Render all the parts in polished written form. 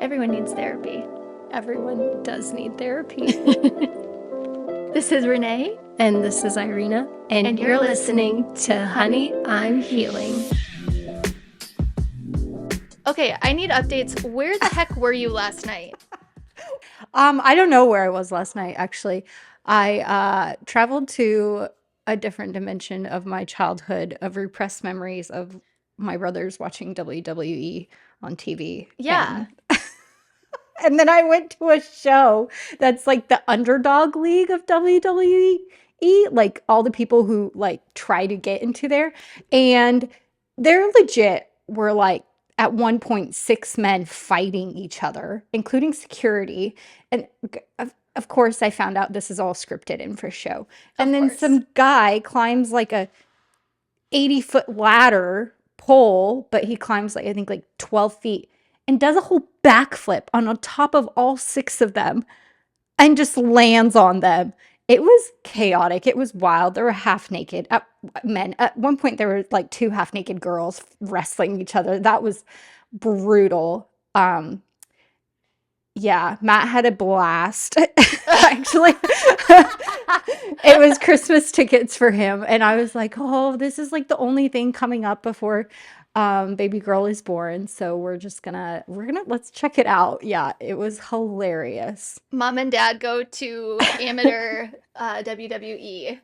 Everyone needs therapy. Everyone does need therapy. This is Renee, And this is Irina, and you're listening to Honey, I'm Healing. Okay, I need updates. Where the heck were you last night? I don't know where I was last night, actually. I traveled to a different dimension of my childhood of repressed memories of my brothers watching WWE on TV. Yeah. And then I went to a show that's like the underdog league of WWE, like all the people who like try to get into there. And they're legit were like at one point six men fighting each other, including security. And of course, I found out this is all scripted and for show. Of And then course. some guy climbs like a 80-foot ladder pole, but he climbs like I think like 12 feet and does a whole backflip on top of all six of them and just lands on them. It was chaotic. It was wild. There were half naked men. At one point, there were like two half naked girls wrestling each other. That was brutal. Yeah, Matt had a blast. Actually, it was Christmas tickets for him, and I was like, "Oh, this is like the only thing coming up before baby girl is born, so we're gonna let's check it out." Yeah, it was hilarious. Mom and dad go to amateur WWE.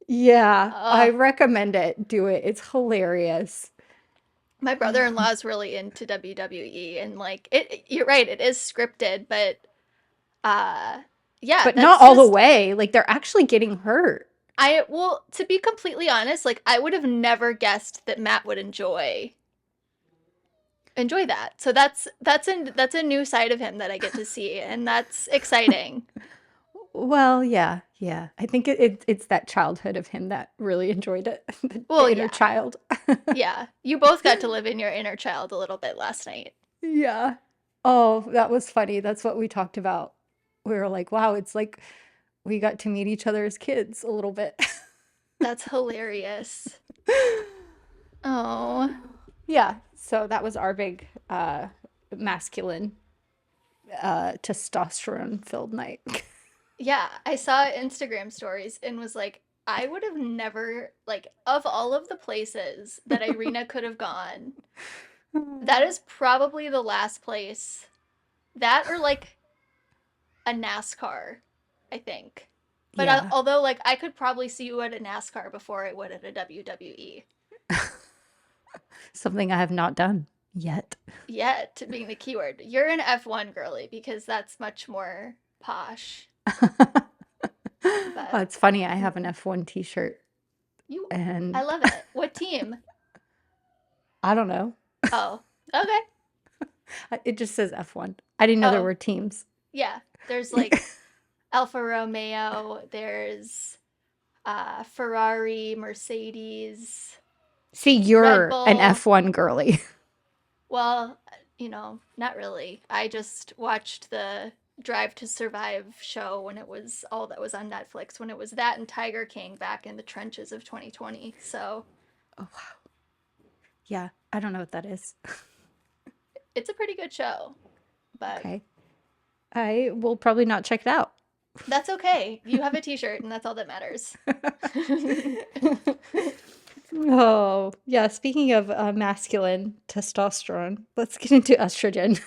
Yeah, I Uh, recommend it. Do it. It's hilarious. my brother-in-law is really into WWE and like you're right, it is scripted, but uh yeah, But not that's all the just way. Like they're actually getting hurt. well, to be completely honest, like I would have never guessed that Matt would enjoy that. So that's a new side of him that I get to see, and that's exciting. Well, yeah, yeah. I think it's that childhood of him that really enjoyed it, the Well, inner yeah. child. Yeah. You both got to live in your inner child a little bit last night. Yeah. Oh, that was funny. That's what we talked about. We were like, wow, it's like we got to meet each other as kids a little bit. That's hilarious. Oh. Yeah. So that was our big masculine testosterone filled night. Yeah, I saw Instagram stories and was like, I would have never, like, of all of the places that Irina could have gone, that is probably the last place. That or like a NASCAR, I think. But Yeah. although, like, I could probably see you at a NASCAR before I would at a WWE. Something I have not done yet. Yet being the keyword. You're an F1 girly because that's much more posh. Oh, But it's funny. I have an F1 t-shirt you, I and love it. What team? I don't know. Oh, okay. It just says F1. I didn't know there Oh, were teams. yeah. There's like Alfa Romeo, there's Ferrari, Mercedes, See, Red you're an Bull. F1 girly. Well, not really. I just watched the Drive to Survive show when it was all that was on Netflix, when it was that and Tiger King back in the trenches of 2020. So Oh, yeah, I don't know what that is. it's a pretty good show, but Okay. I will probably not check it out. that's okay. You have a t shirt, and that's all that matters. Oh, yeah. Speaking of masculine testosterone, let's get into estrogen.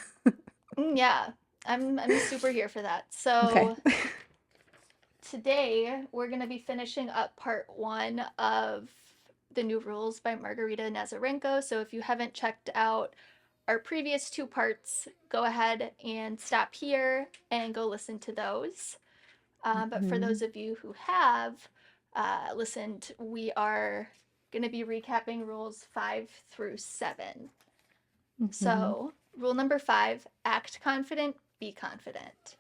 Yeah, I'm super here for that. Okay. So today we're gonna be finishing up part one of the new rules by Margarita Nazarenko. So if you haven't checked out our previous two parts, go ahead and stop here and go listen to those. But for those Mhm. of you who have listened, we are going to be recapping rules 5 through 7. Mhm. So, rule number 5, act confident, be confident.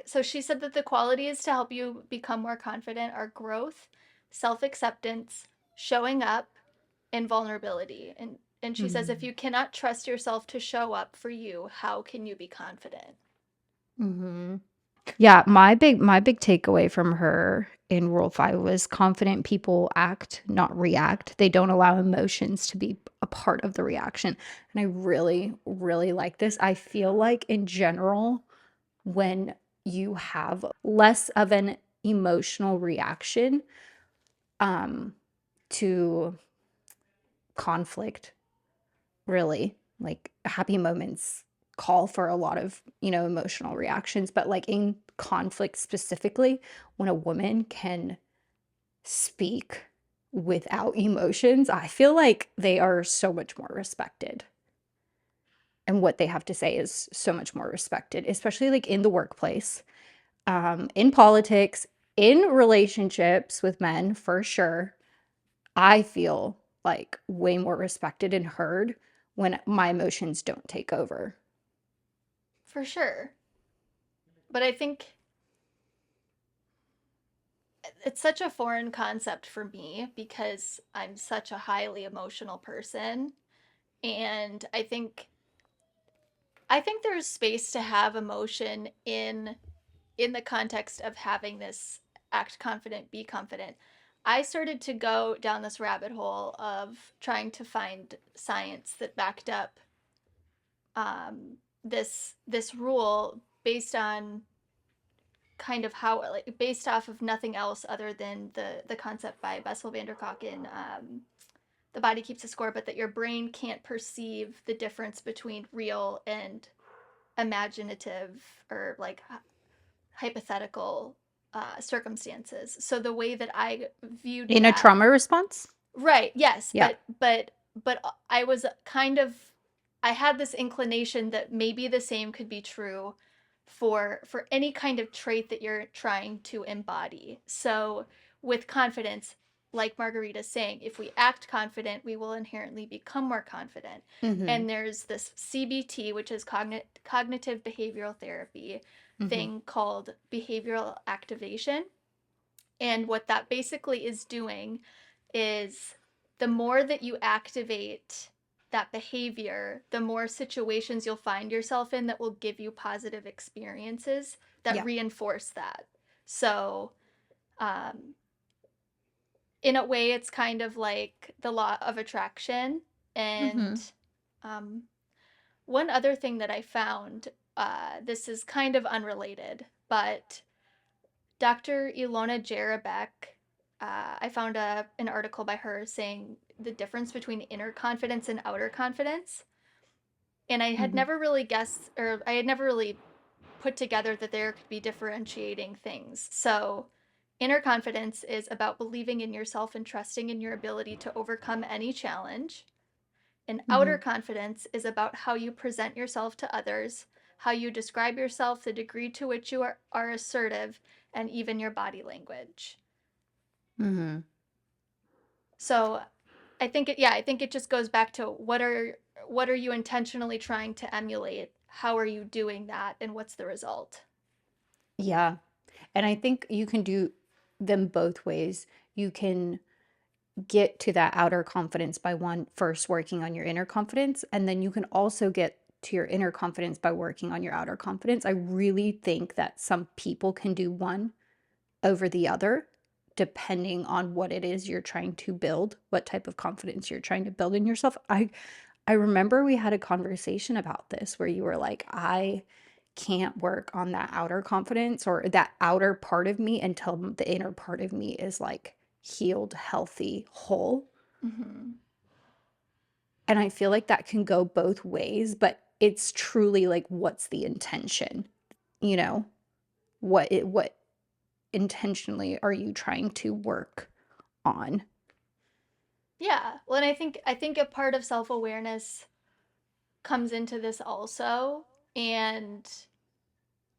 So she said that the qualities to help you become more confident are growth, self acceptance, showing up, and vulnerability. And she says, if Mhm. you cannot trust yourself to show up for you, how can you be confident? Mhm. Yeah, my big takeaway from her in Rule 5 was confident people act, not react. They don't allow emotions to be a part of the reaction. And I really, really like this. I feel like in general, when you have less of an emotional reaction um, to conflict, really, like happy moments call for a lot of, emotional reactions, but like in conflict specifically, when a woman can speak without emotions, I feel like they are so much more respected. And what they have to say is so much more respected, especially like in the workplace, in politics, in relationships with men, for sure. I feel like way more respected and heard when my emotions don't take over. For sure. But I think it's such a foreign concept for me because I'm such a highly emotional person. And I think there's space to have emotion in the context of having this act confident, be confident. I started to go down this rabbit hole of trying to find science that backed up this rule based on kind of how, like, based off of nothing else other than the concept by Bessel van der Kolk, The Body Keeps a Score, but that your brain can't perceive the difference between real and imaginative or like hypothetical circumstances. So the way that I viewed In a that, trauma response? right? Yes, Yeah. but I was kind of, I had this inclination that maybe the same could be true for any kind of trait that you're trying to embody. So with confidence, like Margarita's saying, if we act confident, we will inherently become more confident. Mhm. And there's this CBT, which is cognitive behavioral therapy Mhm. thing called behavioral activation. And what that basically is doing is the more that you activate that behavior, the more situations you'll find yourself in that will give you positive experiences that Yeah. reinforce that. So, um, in a way, it's kind of like the law of attraction. And Mhm. um, one other thing that I found, this is kind of unrelated, but Dr. Ilona Jarabek, I found an article by her saying the difference between inner confidence and outer confidence. And I had Mhm. never really guessed, or I had never really put together that there could be differentiating things. So, inner confidence is about believing in yourself and trusting in your ability to overcome any challenge. And outer Mhm. confidence is about how you present yourself to others, how you describe yourself, the degree to which you are assertive, and even your body language. Mhm. So I think it just goes back to what are you intentionally trying to emulate? How are you doing that and what's the result? Yeah. And I think you can do them both ways. You can get to that outer confidence by one first working on your inner confidence, and then you can also get to your inner confidence by working on your outer confidence. I really think that some people can do one over the other depending on what it is you're trying to build, what type of confidence you're trying to build in yourself. I remember we had a conversation about this where you were like, I can't work on that outer confidence or that outer part of me until the inner part of me is like healed, healthy, whole. Mm-hmm. And I feel like that can go both ways, but it's truly like what's the intention? You know, what intentionally are you trying to work on? Yeah. Well, and I think a part of self-awareness comes into this also, and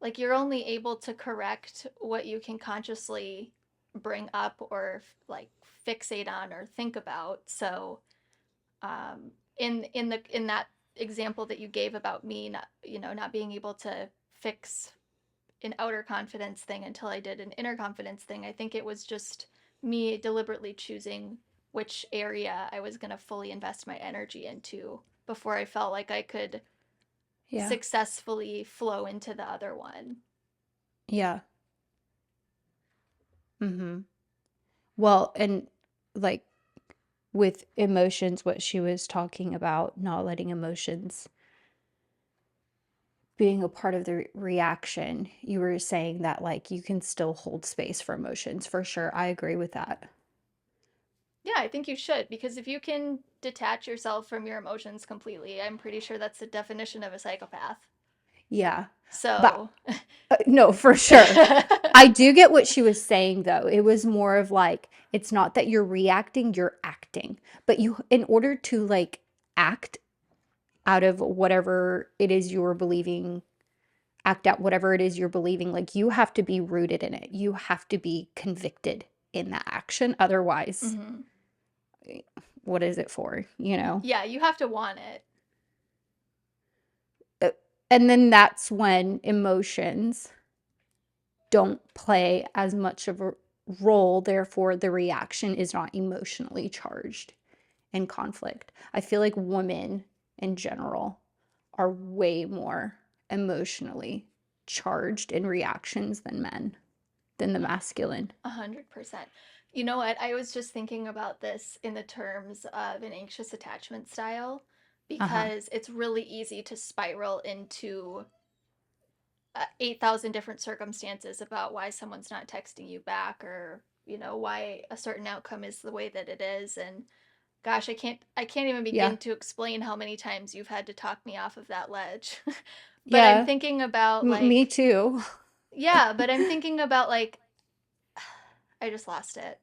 like you're only able to correct what you can consciously bring up or like fixate on or think about. So, in that example that you gave about me not, not being able to fix an outer confidence thing until I did an inner confidence thing, I think it was just me deliberately choosing which area I was going to fully invest my energy into before I felt like I could Yeah. successfully flow into the other one. Yeah. Mm-hmm. Well, and like with emotions, what she was talking about, not letting emotions being a part of the reaction, you were saying that like you can still hold space for emotions for sure. I agree with that. Yeah, I think you should, because if you can detach yourself from your emotions completely, I'm pretty sure that's the definition of a psychopath. Yeah. But So, no, for sure. I do get what she was saying though. It was more of like it's not that you're reacting, you're acting. But you in order to like act out of whatever it is you're believing, act out whatever it is you're believing, like you have to be rooted in it. You have to be convicted in that action. Otherwise, mhm. what is it for, you know? Yeah, you have to want it. Uh, And then that's when emotions don't play as much of a role. Therefore, the reaction is not emotionally charged in conflict. I feel like women in general are way more emotionally charged in reactions than men, than the masculine. 100%. You know what? I was just thinking about this in the terms of an anxious attachment style Uh huh. because it's really easy to spiral into 8,000 different circumstances about why someone's not texting you back or, why a certain outcome is the way that it is. And gosh, I can't even Yeah. begin to explain how many times you've had to talk me off of that ledge. But I'm Yeah. thinking about Me like, too. yeah, but I'm thinking about like, I just lost it.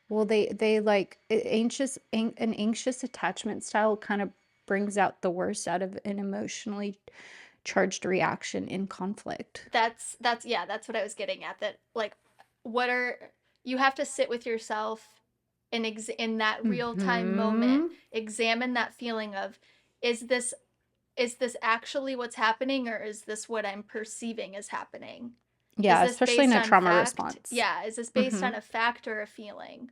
Well, they like an anxious attachment style kind of brings out the worst out of an emotionally charged reaction in conflict. That's yeah, that's what I was getting at. That like, what are you have to sit with yourself and in that real time moment, Hmm. examine that feeling of, is this is this actually what's happening, or is this what I'm perceiving is happening? Is Yeah, this especially in based a on trauma fact? response. Yeah, is this based Hmm. on a fact or a feeling?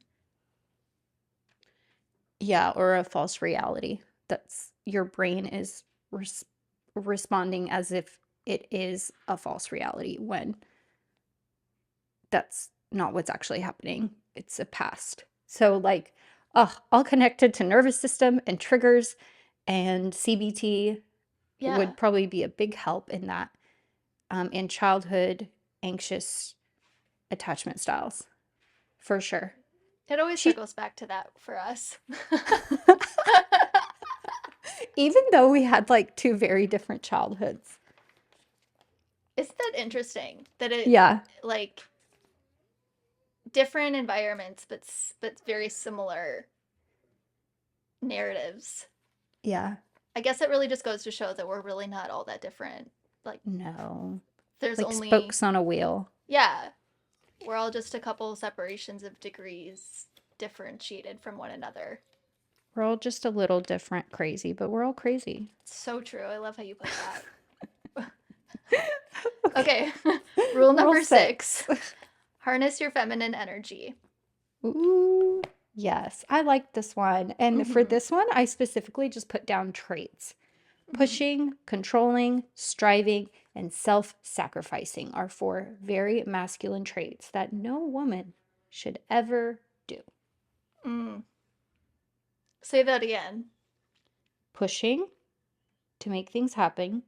Yeah, or a false reality. That's your brain is responding as if it is a false reality when that's not what's actually happening. It's a past. So like, all connected to nervous system and triggers and CBT Yeah, would probably be a big help in that in childhood anxious attachment styles for sure. it always She circles back to that for us. even though we had like two very different childhoods. Isn't that interesting that it Yeah. like different environments but very similar narratives? Yeah. I guess it really just goes to show that we're really not all that different. Like, No. there's Like only, spokes on a wheel. yeah, we're all just a couple separations of degrees differentiated from one another. We're all just a little different crazy, but we're all crazy. So true. I love how you put that. Okay. Okay, rule Rule number 6. 6, harness your feminine energy. Ooh, yes. I like this one. And for Mm-hmm. this one, I specifically just put down traits. Mm-hmm. Pushing, controlling, striving, and self sacrificing are four very masculine traits that no woman should ever do. Mm. Say that again. Pushing to make things happen,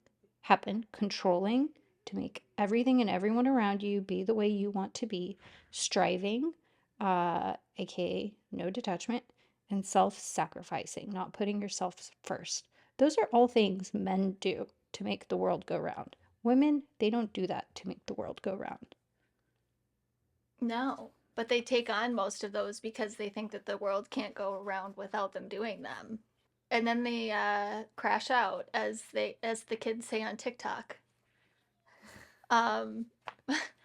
controlling to make everything and everyone around you be the way you want to be, striving, aka no detachment, and self-sacrificing, not putting yourself first. Those are all things men do to make the world go round. Women, they don't do that to make the world go round. No, but they take on most of those because they think that the world can't go around without them doing them. And then they crash out, as the kids say on TikTok. Um,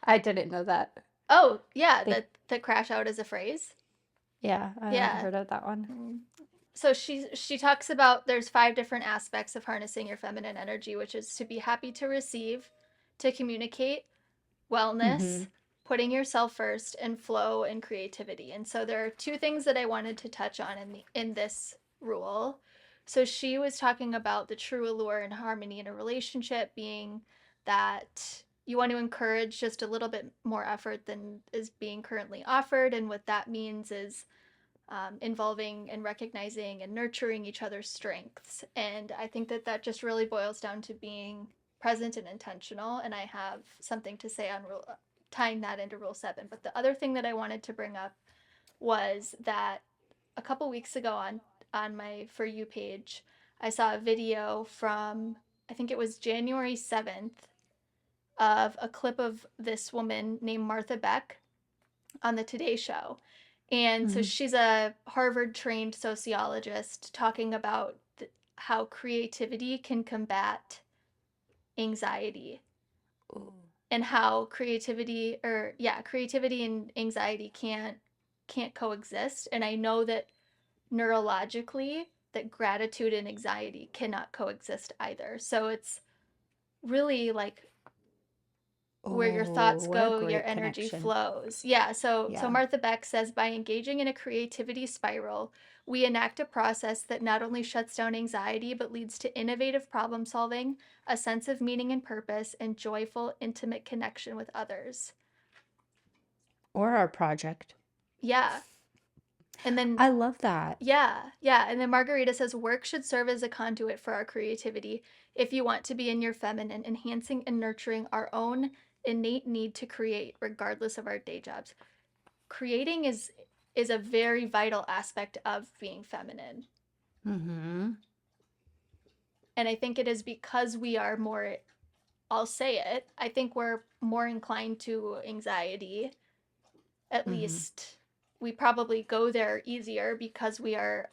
I didn't know that. oh yeah, They, that crash out is a phrase. yeah, I hadn't Yeah. heard of that one. Mm. So she talks about there's 5 different aspects of harnessing your feminine energy, which is to be happy to receive, to communicate, Mm-hmm. wellness, putting yourself first, and flow and creativity. And so there are 2 things that I wanted to touch on in this rule. So she was talking about the true allure and harmony in a relationship being that you want to encourage just a little bit more effort than is being currently offered. And what that means is involving and recognizing and nurturing each other's strengths. And I think that that just really boils down to being present and intentional. And I have something to say on tying that into Rule 7. But the other thing that I wanted to bring up was that a couple weeks ago on my For You page, I saw a video from, I think it was January 7th, of a clip of this woman named Martha Beck on the Today Show. And so Mhm. she's a Harvard trained sociologist talking about how creativity can combat anxiety, Ooh. and how creativity and anxiety can't coexist. And I know that neurologically that gratitude and anxiety cannot coexist either. So it's really like where your Oh, thoughts what a go, your great energy connection. flows. Yeah, so Yeah. Martha Beck says by engaging in a creativity spiral, we enact a process that not only shuts down anxiety but leads to innovative problem solving, a sense of meaning and purpose, and joyful, intimate connection with others. Or our project. Yeah. And then I love that. yeah. And then Margarita says work should serve as a conduit for our creativity. If you want to be in your feminine, enhancing and nurturing our own innate need to create, regardless of our day jobs. Creating is a very vital aspect of being feminine. Mm-hmm. And I think it is because we are more, I'll say it, I think we're more inclined to anxiety. At Mm-hmm. least we probably go there easier because we are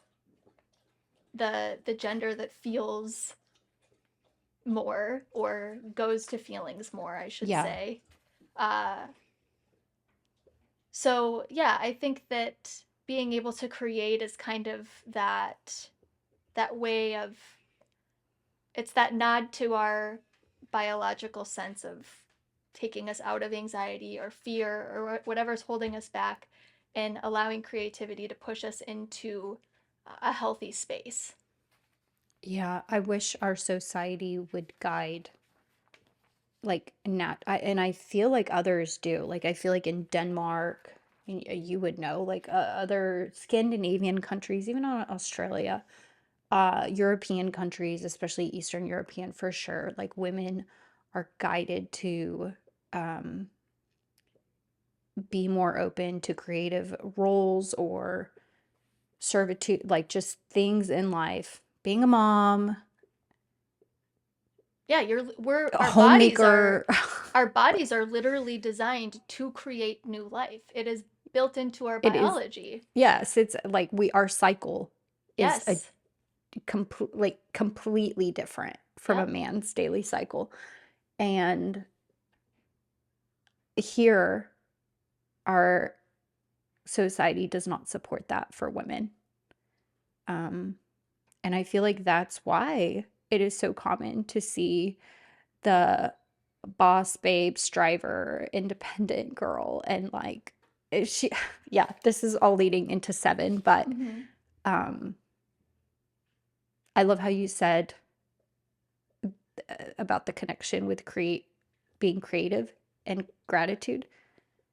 the gender that feels more, or goes to feelings more, I should Yeah. say. Uh, so yeah, I think that being able to create is kind of that way of, it's that nod to our biological sense of taking us out of anxiety or fear or whatever's holding us back, and allowing creativity to push us into a healthy space. Yeah. I wish our society would guide like nat and I feel like others do. Like I feel like in Denmark, you would know, like other Scandinavian countries, even Australia, European countries, especially Eastern European for sure, like women are guided to um, be more open to creative roles or servitude, like just things in life. Being a mom, Yeah, we're a homemaker. our bodies are literally designed to create new life. It is built into our It is, biology. yes, it's like our cycle is a Yes. completely different from a Yep. man's daily cycle. And here, our society does not support that for women. Um, and I feel like that's why it is so common to see the boss babe striver independent girl and like she yeah, this is all leading into 7, but Mm-hmm. um I love how you said about the connection with create being creative and gratitude,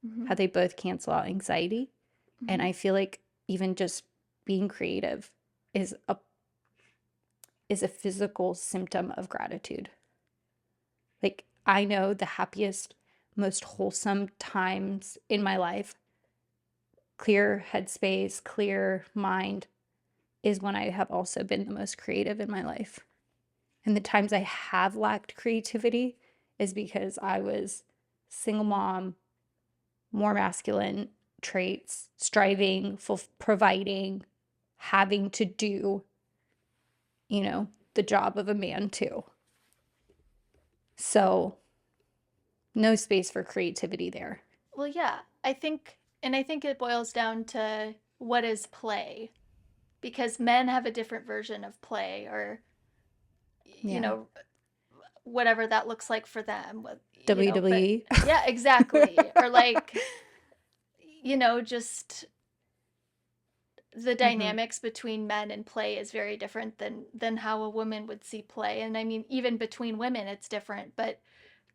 Mm-hmm. how they both cancel out anxiety. And Mm-hmm. I feel like even just being creative is a physical symptom of gratitude. Like I know the happiest, most wholesome times in my life, clear headspace, clear mind, is when I have also been the most creative in my life. And the times I have lacked creativity is because I was single mom, more masculine traits, striving, providing, having to do, the job of a man too. So, no space for creativity there. Well, yeah, I think it boils down to what is play, because men have a different version of play, or you Yeah. know, whatever that looks like for them. But WWE. yeah, exactly. Or like, just the Hmm. dynamics between men and play is very different than how a woman would see play. And I mean, even between women, it's different. But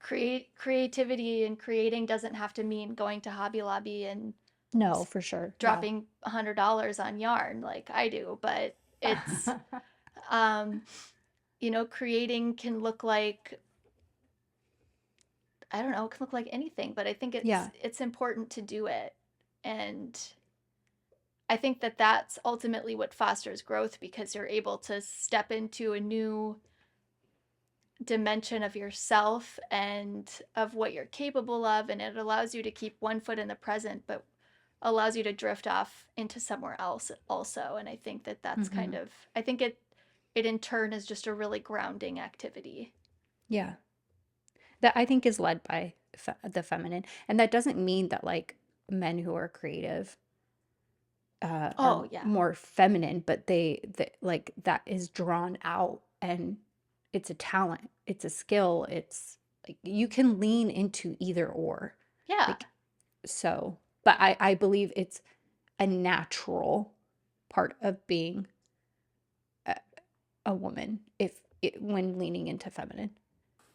creativity and creating doesn't have to mean going to Hobby Lobby and No, for sure. Yeah. dropping $100 on yarn like I do, but it's um, creating can look like, I don't know, it can look like anything, but I think it's Yeah. it's important to do it. And I think that that's ultimately what fosters growth because you're able to step into a new dimension of yourself and of what you're capable of, and it allows you to keep one foot in the present but allows you to drift off into somewhere else also. And I think that that's kind Hmm. of, I think it in turn is just a really grounding activity. Yeah. That I think is led by the feminine. And that doesn't mean that like men who are creative are Oh yeah. more feminine, but like that is drawn out and it's a talent, it's a skill, it's like you can lean into either or. Yeah. Like so, but I believe it's a natural part of being a, a woman when leaning into feminine.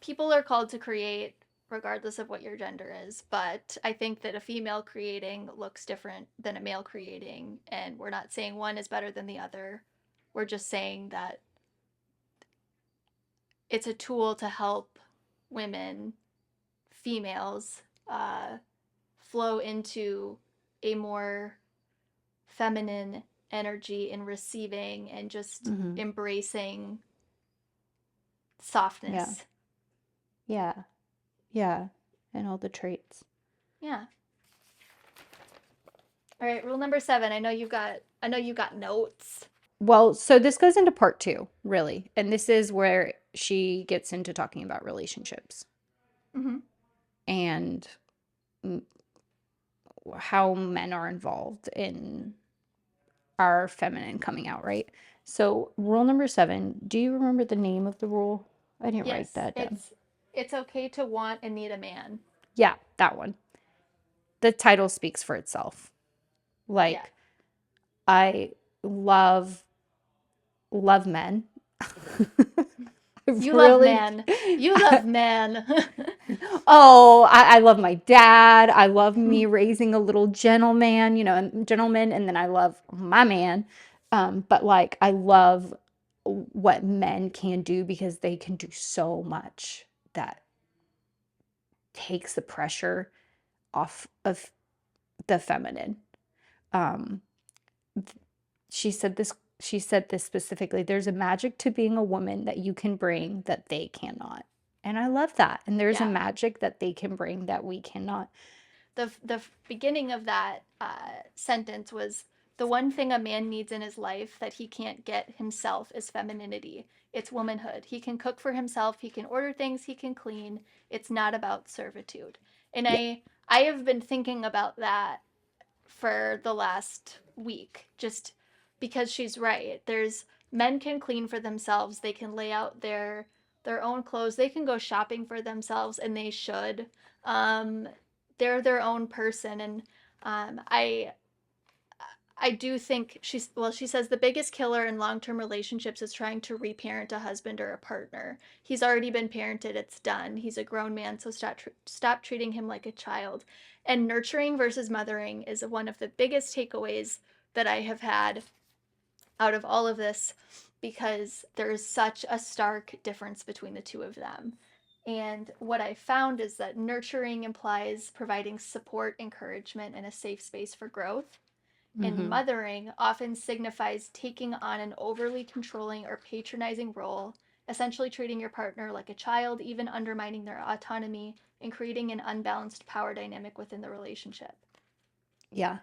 People are called to create regardless of what your gender is, but I think that a female creating looks different than a male creating, and we're not saying one is better than the other. We're just saying that it's a tool to help women, females, uh, flow into a more feminine energy in receiving and just Hmm. embracing Yeah. softness. Yeah. Yeah. And all the traits. Yeah. All right, rule number 7. I know you got notes. Well, so this goes into part two, really. And this is where she gets into talking about relationships Mm-hmm. and mm, how men are involved in our feminine coming out, right? So, rule number 7, do you remember the name of the rule? I didn't write Yes, that down. it's okay to want and need a man. Yeah, that one. The title speaks for itself. Yeah. Like, I love love men. I You love really man. You love man. Oh, I love my dad. I love me raising a little gentleman, gentleman, and then I love my man. But like I love what men can do because they can do so much that takes the pressure off of the feminine. Um, she said this specifically. There's a magic to being a woman that you can bring that they cannot. And I love that. And there's a Yeah. magic that they can bring that we cannot. The beginning of that sentence was, the one thing a man needs in his life that he can't get himself is femininity. It's womanhood. He can cook for himself, he can order things, he can clean. It's not about servitude. And Yeah. I have been thinking about that for the last week, just because she's right. There's men can clean for themselves, they can lay out their own clothes, they can go shopping for themselves, and they should. Um, they're their own person, and I do think she says the biggest killer in long-term relationships is trying to reparent a husband or a partner. He's already been parented, it's done. He's a grown man, so stop treating him like a child. And nurturing versus mothering is one of the biggest takeaways that I have had out of all of this, because there's such a stark difference between the two of them. And what I found is that nurturing implies providing support, encouragement, and a safe space for growth, and Hmm. mothering often signifies taking on an overly controlling or patronizing role, essentially treating your partner like a child, even undermining their autonomy, and creating an unbalanced power dynamic within the relationship. Yeah.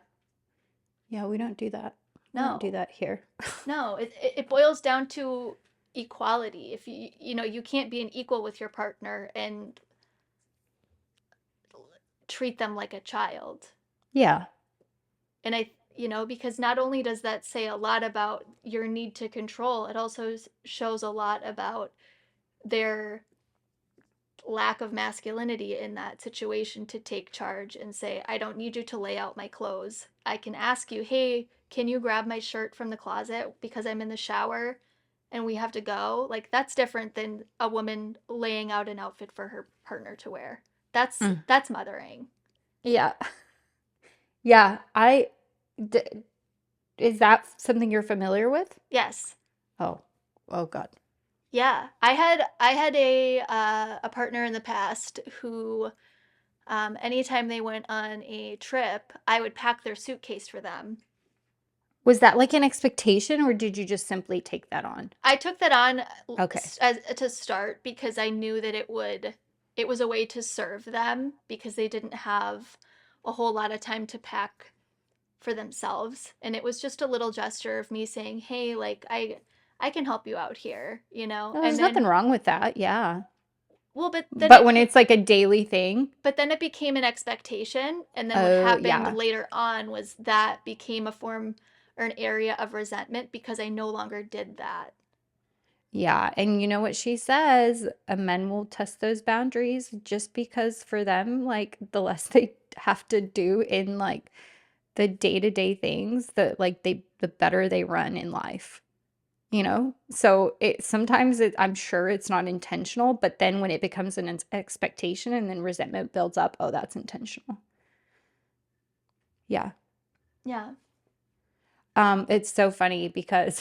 Yeah, we don't do that. We don't do No, that here. no, it boils down to equality. If you can't be an equal with your partner and treat them like a child. Yeah. And because not only does that say a lot about your need to control, it also shows a lot about their lack of masculinity in that situation to take charge and say, I don't need you to lay out my clothes. I can ask you, hey, can you grab my shirt from the closet because I'm in the shower? and we have to go, like that's different than a woman laying out an outfit for her partner to wear. Mm. That's mothering. Yeah. Yeah. D- is that something you're familiar with? Yes. Oh, oh God. Yeah. I had a partner in the past who anytime they went on a trip, I would pack their suitcase for them. Was that like an expectation or did you just simply take that on? I took that on Okay. as to start because I knew that it was a way to serve them because they didn't have a whole lot of time to pack for themselves, and it was just a little gesture of me saying, "Hey, like I can help you out here," you know? No, And there's then nothing wrong with that. Yeah. well, But when it's like a daily thing, but then it became an expectation, and then what oh, happened yeah. later on was that became a form or an area of resentment because I no longer did that. Yeah. And you know what she says? Men will test those boundaries just because for them, like the less they have to do in like the day-to-day things, the better they run in life. So it sometimes I'm sure it's not intentional, but then when it becomes an expectation and then resentment builds up, oh, that's intentional. Yeah. Yeah. It's so funny because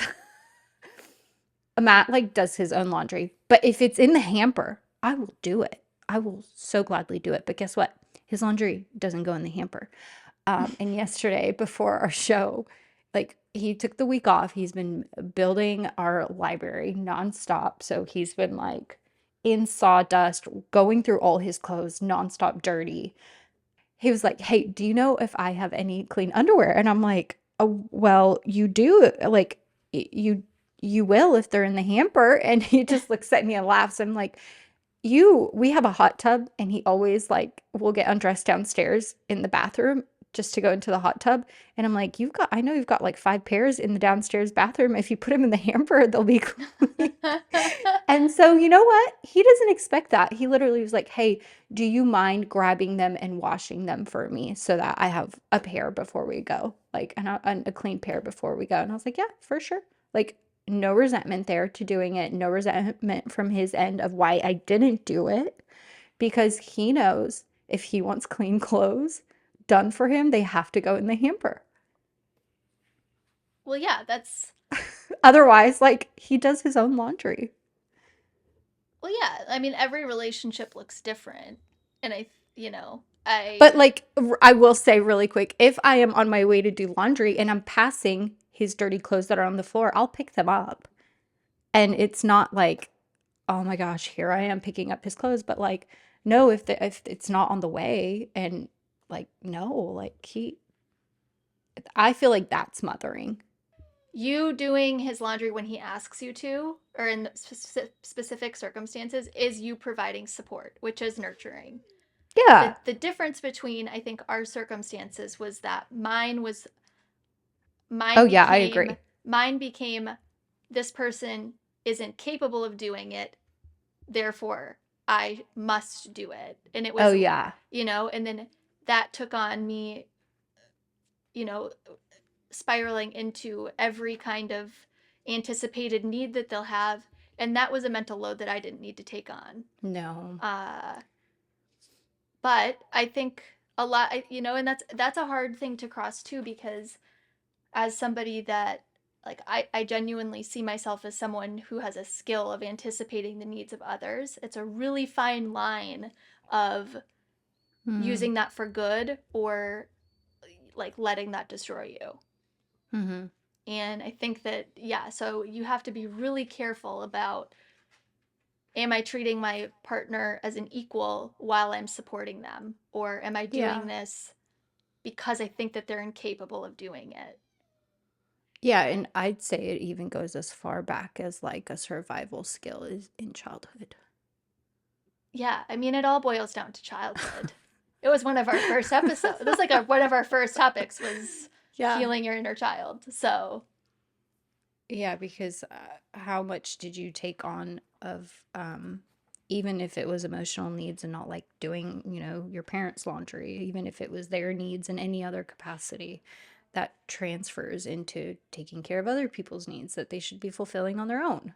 Matt like does his own laundry, but if it's in the hamper, I will do it. I will so gladly do it. But guess what? His laundry doesn't go in the hamper. And yesterday before our show, like he took the week off. He's been building our library nonstop. So he's been like in sawdust, going through all his clothes nonstop dirty. He was like, "Hey, do you know if I have any clean underwear?" And I'm like, "Oh, well, you do. Like, you will if they're in the hamper." And he just looks at me and laughs. I'm like, we have a hot tub, and he always like will get undressed downstairs in the bathroom just to go into the hot tub. And I'm like, I know you've got like 5 pairs in the downstairs bathroom. If you put them in the hamper, they'll be clean. And so, you know what? He doesn't expect that. He literally was like, "Hey, do you mind grabbing them and washing them for me so that I have a pair before we go? Like, and a clean pair before we go." And I was like, "Yeah, for sure." Like, no resentment there to doing it, no resentment from his end of why I didn't do it because he knows if he wants clean clothes done for him, they have to go in the hamper. Well, yeah, that's Otherwise, like, he does his own laundry. well, yeah. I mean, every relationship looks different, and But like I will say really quick, if I am on my way to do laundry and I'm passing his dirty clothes that are on the floor, I'll pick them up. And it's not like, oh my gosh, here I am picking up his clothes, but like no, if it's not on the way and like no, like he I feel like that's mothering. you doing his laundry when he asks you to, or in specific circumstances, is you providing support, which is nurturing. Yeah. The difference between I think our circumstances was that Oh mine yeah, I became agree. mine became this person isn't capable of doing it, therefore I must do it. And it Oh was, yeah. and then that took on me, you know, spiraling into every kind of anticipated need that they'll have. And that was a mental load that I didn't need to take on. No. Uh, but I think a lot, and that's a hard thing to cross too, because as somebody that like I genuinely see myself as someone who has a skill of anticipating the needs of others. It's a really fine line of Mm-hmm. using that for good or like letting that destroy you. Mm-hmm. And I think that, yeah, so you have to be really careful about, am I treating my partner as an equal while I'm supporting them? Or am I doing Yeah. this because I think that they're incapable of doing it? Yeah, and I'd say it even goes as far back as like a survival skill is in childhood. Yeah, I mean, it all boils down to childhood. It was one of our first episodes. This is like one of our first topics was Yeah. healing your inner child. So, Yeah, because how much did you take on of even if it was emotional needs and not like doing, your parents' laundry, even if it was their needs in any other capacity, that transfers into taking care of other people's needs that they should be fulfilling on their own.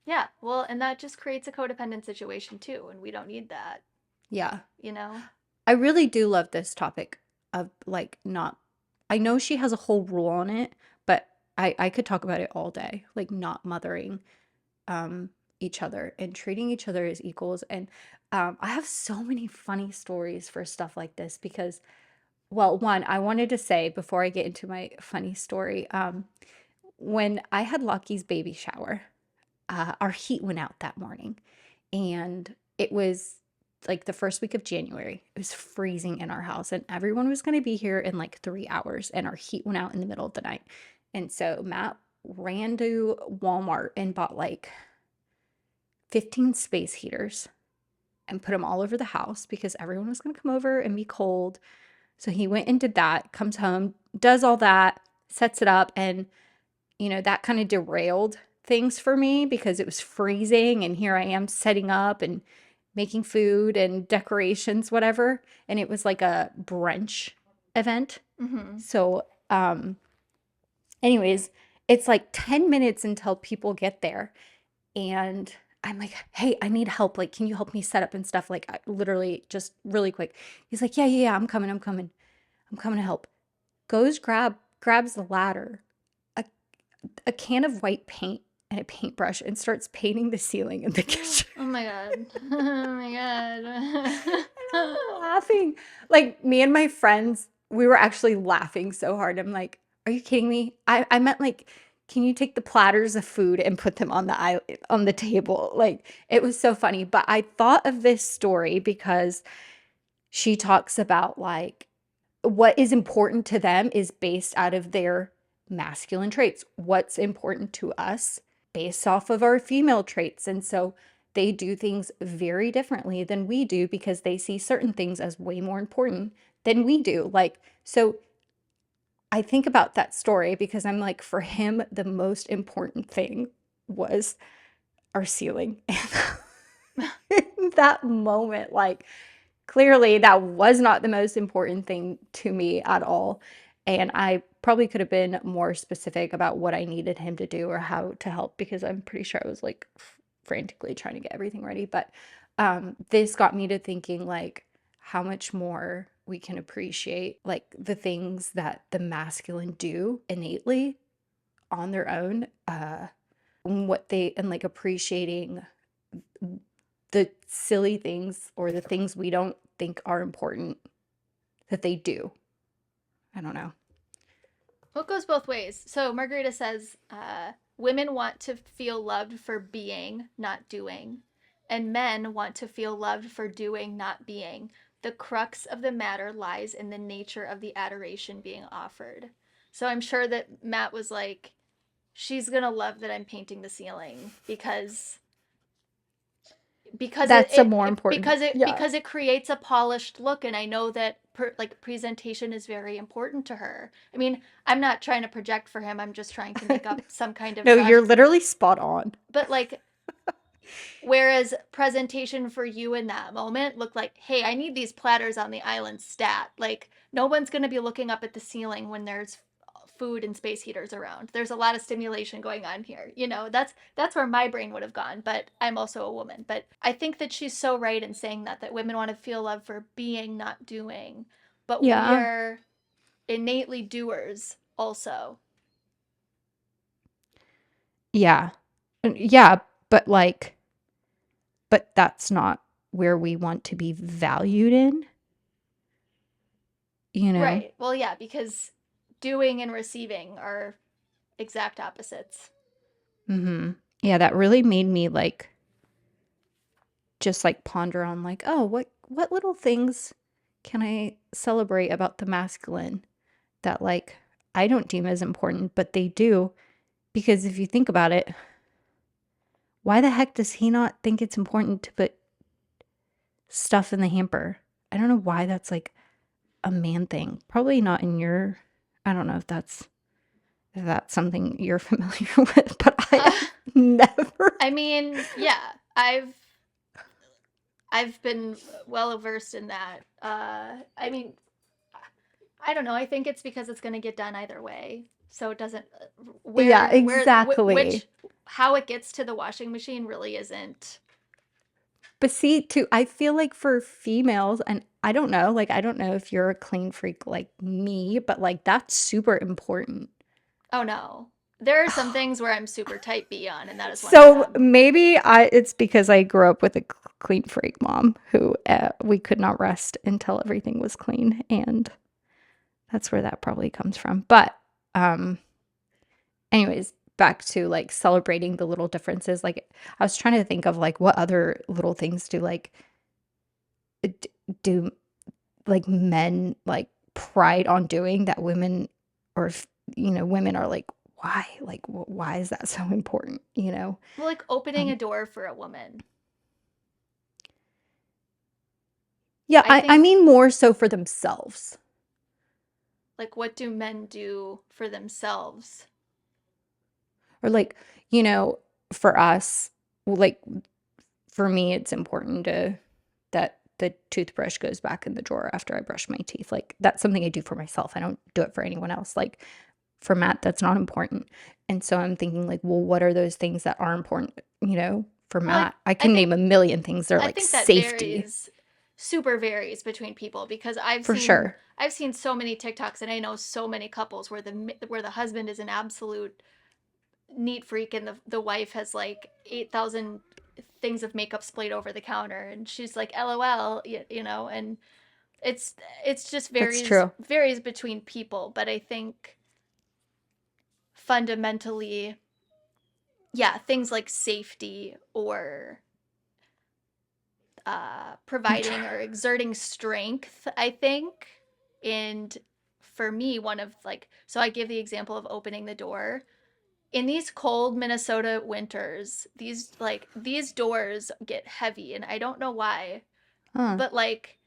Yeah, well, and that just creates a codependent situation too, and we don't need that, Yeah. you know? I really do love this topic of like not, I know she has a whole rule on it, but I could talk about it all day, like not mothering um each other and treating each other as equals. And I have so many funny stories for stuff like this because, well, one, I wanted to say before I get into my funny story, when I had Lockie's baby shower, our heat went out that morning, and it was like the first week of January. It was freezing in our house, and everyone was going to be here in like 3 hours, and our heat went out in the middle of the night. And so Matt ran to Walmart and bought like 15 space heaters and put them all over the house because everyone was going to come over and be cold. So he went and did that, comes home, does all that, sets it up, and that kind of derailed things for me because it was freezing and here I am setting up and making food and decorations, whatever. And it was like a brunch event. Mm-hmm. So, anyways, it's like 10 minutes until people get there. And I'm like, hey, I need help. Like, can you help me set up and stuff? Like, literally just really quick. He's like, yeah, yeah, yeah, I'm coming. I'm coming to help. Grabs the ladder, a a can of white paint and a paintbrush and starts painting the ceiling in the kitchen. Oh my god. Oh my god. And I'm laughing. Like me and my friends, we were actually laughing so hard. I'm like, are you kidding me? I meant like, can you take the platters of food and put them on the table? Like it was so funny. But I thought of this story because she talks about like what is important to them is based out of their masculine traits. What's important to us based off of our female traits. And so they do things very differently than we do because they see certain things as way more important than we do. Like, so I think about that story because I'm like, for him, the most important thing was our ceiling. In that moment, like, clearly that was not the most important thing to me at all. And I probably could have been more specific about what I needed him to do or how to help because I'm pretty sure I was like frantically trying to get everything ready. But this got me to thinking like how much more we can appreciate like the things that the masculine do innately on their own, what they and like appreciating the silly things or the things we don't think are important that they do. I don't know. Well, it goes both ways. So Margarita says, women want to feel loved for being, not doing. And men want to feel loved for doing, not being. The crux of the matter lies in the nature of the adoration being offered. So I'm sure that Matt was like, she's gonna love that I'm painting the ceiling because That's a more important. Yeah. because it creates a polished look, and I know that like presentation is very important to her. I mean, I'm not trying to project for him, I'm just trying to make up some kind of No, trash, you're literally spot on. but like, whereas presentation for you in that moment looked like, hey, I need these platters on the island stat. Like, no one's going to be looking up at the ceiling when there's food and space heaters around. There's a lot of stimulation going on here. That's where my brain would have gone, but I'm also a woman. But I think that she's so right in saying that women want to feel love for being, not doing. But we Yeah. are innately doers also. Yeah. Yeah, but like but that's not where we want to be valued in, you know? Right. Well, yeah, because doing and receiving are exact opposites. Mhm. Yeah, that really made me like just like ponder on like, oh, what little things can I celebrate about the masculine that like I don't deem as important, but they do. Because if you think about it, why the heck does he not think it's important to put stuff in the hamper? I don't know why that's like a man thing. Probably not in your, I don't know if that's something you're familiar with, but I Uh, have never. I mean, yeah, I've been well versed in that. I mean, I don't know. I think it's because it's going to get done either way. so it doesn't Yeah, where exactly. which how it gets to the washing machine really isn't. But see, too, I feel like for females, and I don't know, like, I don't know if you're a clean freak like me, but like, that's super important. Oh no. There are some things where I'm super type B on, and that is one of So them. maybe it's because I grew up with a clean freak mom who we could not rest until everything was clean. And that's where that probably comes from. But, um, anyways, back to like celebrating the little differences. Like, I was trying to think of like what other little things do like, d- do like men like pride on doing that women or women are like why why is that so important, Well, like opening a um door for a woman. yeah, I I think, mean more so for themselves, like, what do men do for themselves? or like, you know for us, like for me it's important to that the toothbrush goes back in the drawer after I brush my teeth. Like, that's something I do for myself. I don't do it for anyone else. Like, for Matt, that's not important. And so I'm thinking, like, well, what are those things that are important, for Well, like, Matt? I can name a million things. They're I like think that safety, varies, super varies between people because for sure. I've seen so many TikToks and I know so many couples where the husband is an absolute neat freak and the wife has like 8,000 things of makeup splayed over the counter and she's like LOL, and it's it's just That's true. varies between people, but I think fundamentally, yeah, things like safety or providing or exerting strength, I think. And for me, one of like, so I give the example of opening the door. In these cold Minnesota winters, these doors get heavy, and I don't know why, Huh. but like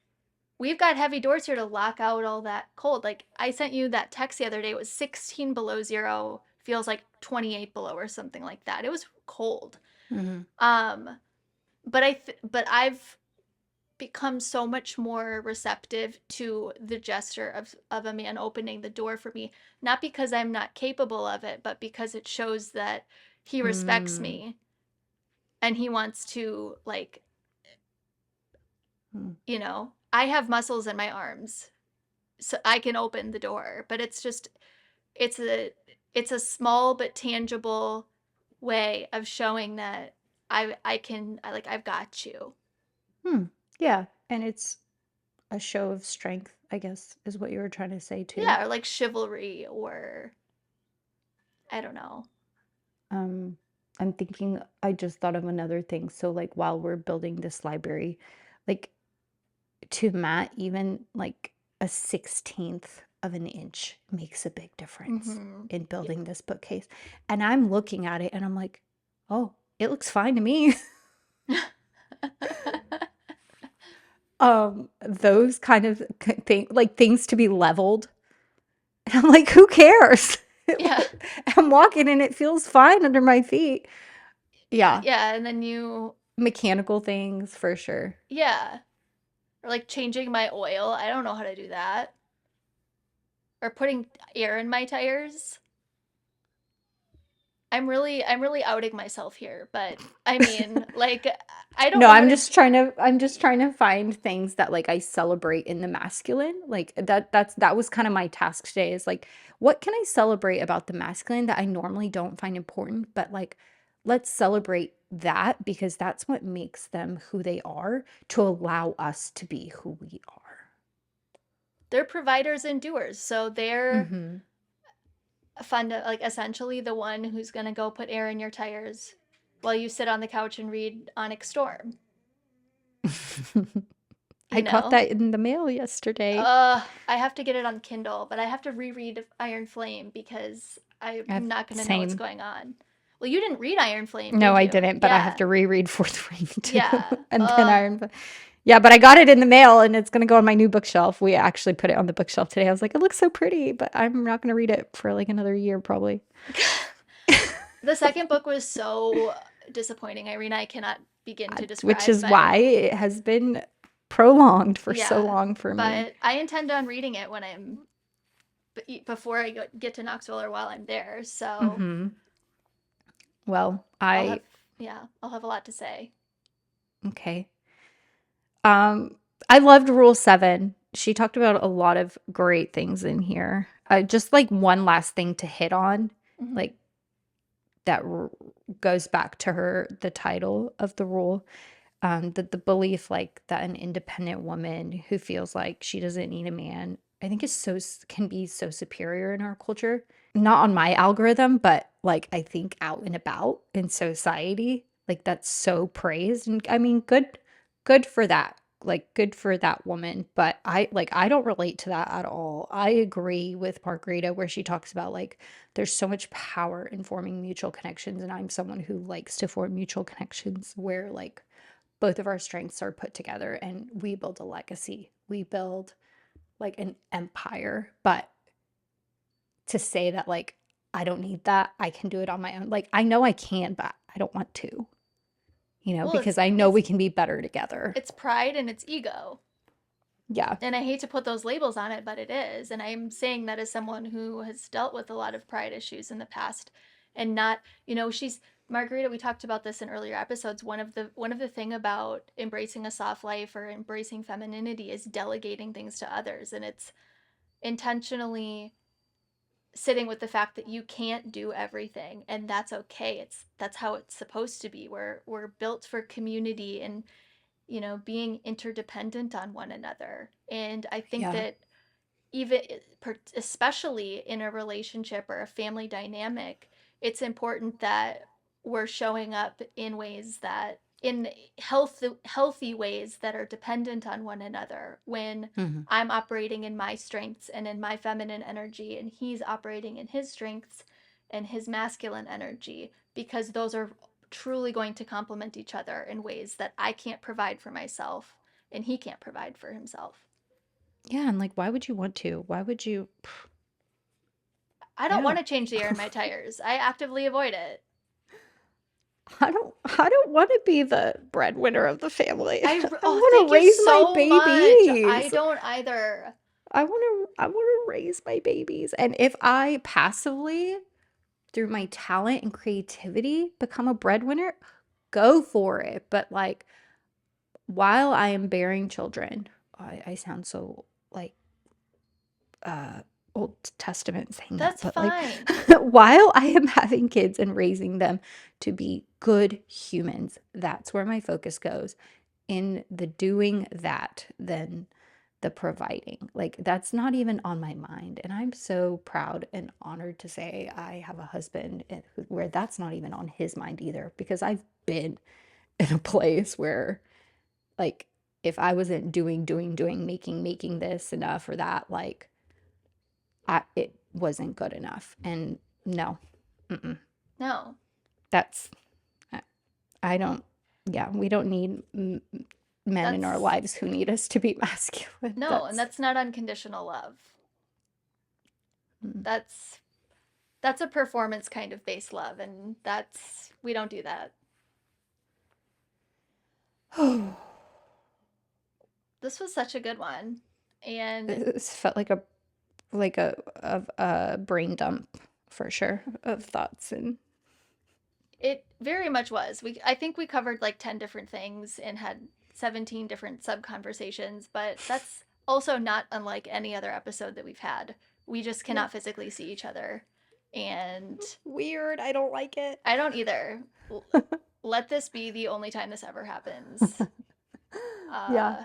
we've got heavy doors here to lock out all that cold. Like I sent you that text the other day. It was 16 below zero, feels like 28 below or something like that. It was cold. Hmm. Um, but I've become so much more receptive to the gesture of a man opening the door for me, not because I'm not capable of it, but because it shows that he respects Mm. me and he wants to like, I have muscles in my arms so I can open the door, but it's a it's a small but tangible way of showing that I've got you. Hmm. Yeah, and it's a show of strength, I guess, is what you were trying to say too. Yeah, or like chivalry or I don't know. Um, I'm thinking, I just thought of another thing. So, like, while we're building this library, like, to Matt, even like a 16th of an inch makes a big difference Mhm. in Yeah. building this bookcase. And I'm looking at it and I'm like, oh, it looks fine to me. Those kind of like things to be leveled. And I'm like, who cares? Yeah. I'm walking and it feels fine under my feet. Yeah. Yeah, and then you Mechanical things for sure. yeah, or like changing my oil. I don't know how to do that. Or putting air in my tires. I'm really outing myself here, but I mean, like I don't No, know how to I'm just trying to find things that like I celebrate in the masculine. Like that was kind of my task today, is like, what can I celebrate about the masculine that I normally don't find important, but like, let's celebrate that because that's what makes them who they are, to allow us to be who we are. they're providers and doers. So they're Mhm. like essentially the one who's going to go put air in your tires while you sit on the couch and read Onyx Storm, I you caught know? that in the mail yesterday. I have to get it on Kindle, but I have to reread Iron Flame because I'm I've not going to know what's same. going on. Well, you didn't read Iron Flame, No, did I you? didn't, but I have Yeah. to reread Fourth Ring too. Yeah. And then Iron. Yeah, but I got it in the mail and it's going to go on my new bookshelf. We actually put it on the bookshelf today. I was like, it looks so pretty, but I'm not going to read it for like another year probably. The second book was so disappointing, Irina. I cannot begin to Which describe, is but why it has been prolonged for so yeah. long for me. But I intend on reading it when I'm before I get to Knoxville or while I'm there. So Mm-hmm. Well, I'll have, yeah, I'll have a lot to say. okay. Um, I loved Rule 7. She talked about a lot of great things in here. Just like one last thing to hit on, Hmm. like that goes back to the title of the rule. That the belief like that an independent woman who feels like she doesn't need a man, I think is can be so superior in our culture. Not on my algorithm, but like I think out and about in society, like that's so praised. And I mean, good for that. Like good for that woman. But I don't relate to that at all. I agree with Margarita where she talks about like there's so much power in forming mutual connections. And I'm someone who likes to form mutual connections where like both of our strengths are put together and we build a legacy. We build like an empire. But to say that like I don't need that, I can do it on my own. Like I know I can, but I don't want to, Well, because I know we can be better together. it's pride and it's ego. Yeah. And I hate to put those labels on it, but it is. And I'm saying that as someone who has dealt with a lot of pride issues in the past and not, she's Margarita, we talked about this in earlier episodes. One of the thing about embracing a soft life or embracing femininity is delegating things to others, and it's intentionally sitting with the fact that you can't do everything, and that's okay. That's how it's supposed to be. We're built for community and being interdependent on one another. And I think Yeah. that even especially in a relationship or a family dynamic, it's important that we're showing up in ways that in healthy ways that are dependent on one another. When Hmm. I'm operating in my strengths and in my feminine energy, and he's operating in his strengths and his masculine energy, because those are truly going to complement each other in ways that I can't provide for myself and he can't provide for himself. Yeah. And like, why would you want to? Why would you? I don't Yeah. want to change the air in my tires. I actively avoid it. I don't want to be the breadwinner of the family. I Oh, want to thank you raise my so much. I babies. don't either. I want to raise my babies. And if I passively through my talent and creativity become a breadwinner, go for it. But like while I am bearing children, I sound so like uh Old Testament saying that, That's but like fine. while I am having kids and raising them to be good humans, that's where my focus goes. In the doing that, then the providing. Like that's not even on my mind. And I'm so proud and honored to say I have a husband where that's not even on his mind either, because I've been in a place where like if I wasn't doing, making this enough or that, like it wasn't good enough. And no, mm-mm. No, That's I I don't. Yeah, we don't need men in our that's lives who need us to be masculine. no, and that's not unconditional love. Mm. That's that's a performance kind of based love, and we don't do that. This was such a good one. And This felt like a brain dump for sure of thoughts and it very much was. I think we covered like 10 different things and had 17 different sub conversations, but that's also not unlike any other episode that we've had. We just yeah. cannot physically see each other. And Weird. I don't like it. I don't either. Let this be the only time this ever happens. Yeah. Uh,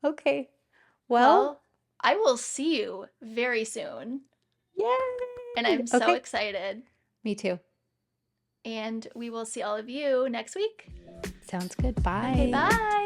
Okay. Well, well, I will see you very soon. And yay. I'm so Okay. excited. Me too. And we will see all of you next week. Sounds good. Okay, Bye. bye.